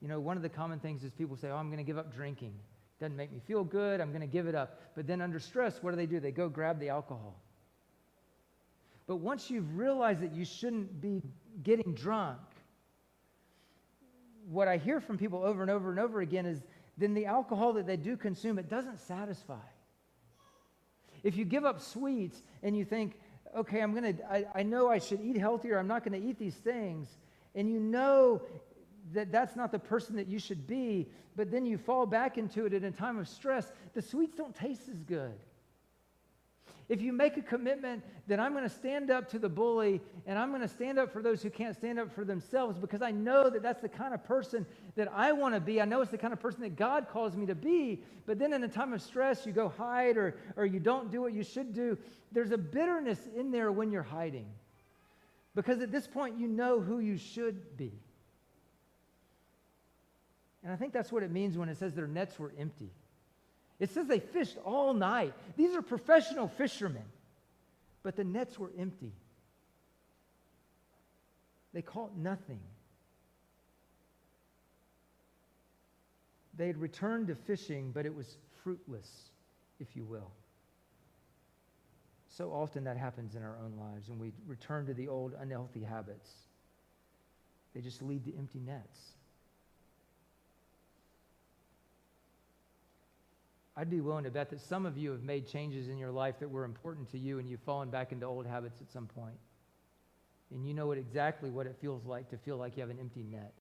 One of the common things is people say, I'm going to give up drinking. Doesn't make me feel good. I'm going to give it up. But then under stress, what do? They go grab the alcohol. But once you've realized that you shouldn't be getting drunk, what I hear from people over and over and over again is then the alcohol that they do consume, it doesn't satisfy. If you give up sweets and you think, okay, I know I should eat healthier, I'm not going to eat these things, and you know that that's not the person that you should be, but then you fall back into it at a time of stress, the sweets don't taste as good. If you make a commitment that I'm going to stand up to the bully and I'm going to stand up for those who can't stand up for themselves because I know that that's the kind of person that I want to be. I know it's the kind of person that God calls me to be. But then in a time of stress, you go hide or you don't do what you should do. There's a bitterness in there when you're hiding. Because at this point, you know who you should be. And I think that's what it means when it says their nets were empty. It says they fished all night. These are professional fishermen. But the nets were empty. They caught nothing. They had returned to fishing, but it was fruitless, if you will. So often that happens in our own lives when we return to the old unhealthy habits. They just lead to empty nets. I'd be willing to bet that some of you have made changes in your life that were important to you and you've fallen back into old habits at some point. And you know exactly what it feels like to feel like you have an empty net.